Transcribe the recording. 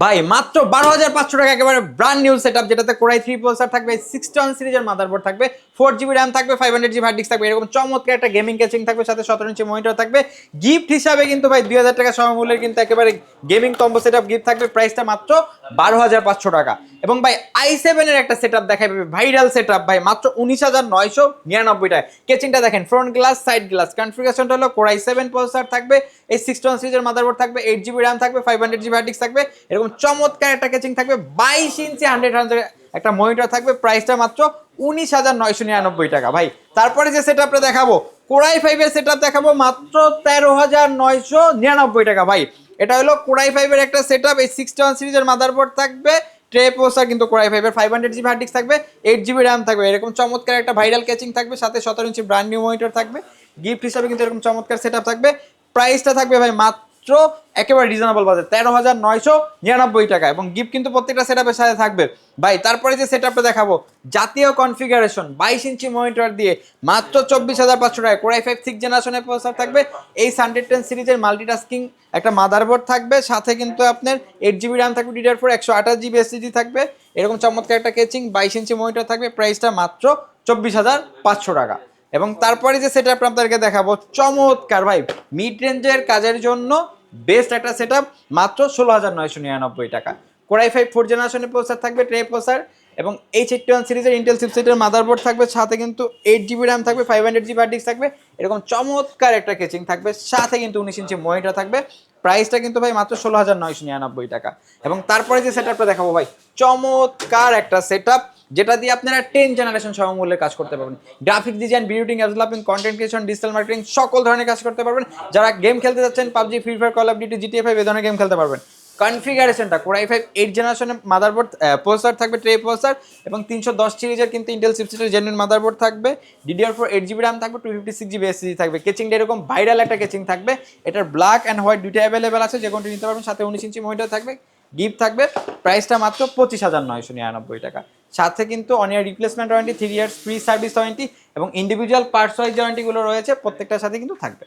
ভাই মাত্র 12,500 টাকা একেবারে ব্র্যান্ড নিউ সেটআপ, যেটাতে কোরাই 3 প্রসেসর থাকবে, 61 সিরিজের মাদারবোর্ড থাকবে, 4GB RAM থাকবে, 500GB হার্ড ডিস্ক থাকবে, এরকম চমৎকার একটা গেমিং কেচিং থাকবে, সাথে 17 ইঞ্চি মনিটর থাকবে। গিফট হিসাবে কিন্তু ভাই 2000 টাকা সমমূল্যের কিন্তু একেবারে গেমিং কম্বো সেটআপ গিফট থাকবে, প্রাইসটা মাত্র 12,500 টাকা। এবং ভাই i7 এর একটা সেটআপ দেখাবে, ভাইরাল সেটআপ ভাই, মাত্র 19,999 টাকা। কেচিংটা দেখেন, ফ্রন্ট গ্লাস, সাইড গ্লাস, কনফিগারেশনটা হলো কোরাই 7 প্রসেসর থাকবে, এই 61 সিরিজের মাদারবোর্ড থাকবে, 8GB RAM থাকবে, 500GB হার্ড ডিস্ক থাকবে, এরকম চমৎকার একটা কেচিং থাকবে, 22 ইঞ্চি 100 একটা মনিটর থাকবে, প্রাইসটা মাত্র 19,999 টাকা ভাই। তারপরে যে সেটআপটা দেখাবো, কোরাই 5 এর সেটআপ দেখাবো মাত্র 13,999 টাকা ভাই। এটা হলো কোরাই 5 এর একটা সেটআপ, এই 61 সিরিজের মাদারবোর্ড থাকবে, ট্রে প্রসেসর কিন্তু কোরাই 5 এর, 500GB হার্ড ডিস্ক থাকবে, 8GB RAM থাকবে, এরকম চমৎকার একটা ভাইরাল কেচিং থাকবে, সাথে 17 ইঞ্চি ব্র্যান্ড নিউ মনিটর থাকবে। গিফট হিসাবে কিন্তু এরকম চমৎকার সেটআপ থাকবে। প্রাইসটা থাকবে ভাই মাত্র একেবারে রিজনেবল বাজেট, 13,999 টাকা, এবং গিফট কিন্তু প্রত্যেকটা সেটআপের সাথে থাকবে ভাই। তারপরে যে সেটআপটা দেখাবো, জাতীয় কনফিগারেশন 22 ইঞ্চি মনিটর দিয়ে মাত্র 24,500 টাকা, কোরাই 5 6 জেনারেশনের প্রসেসর থাকবে, এই 110 সিরিজের মাল্টিটাস্কিং একটা মাদারবোর্ড থাকবে, সাথে কিন্তু আপনার 8GB RAM থাকবে, DDR4 128GB SSD থাকবে, এরকম চমৎকার একটা কেচিং, 22 ইঞ্চি মনিটর থাকবে, প্রাইসটা মাত্র 24,500 টাকা। এবং তারপরে যে সেটআপটা আপনাদেরকে দেখাবো, চমৎকার ভাই মিড রেঞ্জের কাজের জন্য বেস্ট একটা সেটআপ, মাত্র 16,999 টাকা। কোরাই 5 4 জেনারেশনের প্রসেসর থাকবে, ট্রে প্রসেসর, এবং H81 সিরিজের ইন্টেল চিপসেটের মাদারবোর্ড থাকবে, সাথে কিন্তু 8GB RAM থাকবে, 500GB হার্ড ডিস্ক থাকবে, এরকম চমৎকার একটা কেচিং থাকবে, সাথে কিন্তু 19 ইঞ্চি মনিটর থাকবে, প্রাইসটা কিন্তু ভাই মাত্র 16,999 টাকা। এবং তারপরে যে সেটআপটা দেখাবো ভাই, চমৎকার একটা সেটআপ, যেটা দিয়ে আপনারা 10 জেনারেশন সমমূল্যে কাজ করতে পারবেন, graphic design, video developing, content creation, digital marketing, সকল ধরনের কাজ করতে পারবেন। যারা গেম খেলতে যাচ্ছেন, PUBG, free fire, call of duty, GTA 5 এই ধরনের গেম খেলতে পারবেন। কনফিগারেশনটা কোরাই 5 8 জেনারেশনের মাদারবোর্ড প্রসেসর থাকবে, ট্রে প্রসেসর, এবং 310 সিরিজের কিন্তু ইন্টেল চিপসেটের জেনুইন মাদারবোর্ড থাকবে, DDR4 8GB RAM থাকবে, 256GB SSD থাকবে। কেচিংটা এরকম ভাইরাল একটা কেচিং থাকবে, এটার ব্ল্যাক অ্যান্ড হোয়াইট দুইটা অ্যাভেলেবেল আছে, যে কোনটি নিতে পারবেন, সাথে 19 ইঞ্চি মনিটর থাকবে, গিফট থাকবে, প্রাইসটা মাত্র 25,999 টাকা। সাথে কিন্তু on year replacement warranty, 3 years free service warranty, এবং ইন্ডিভিজুয়াল পার্টস ওয়াইজ ওয়ারেন্টিগুলো রয়েছে, প্রত্যেকটার সাথে কিন্তু থাকবে।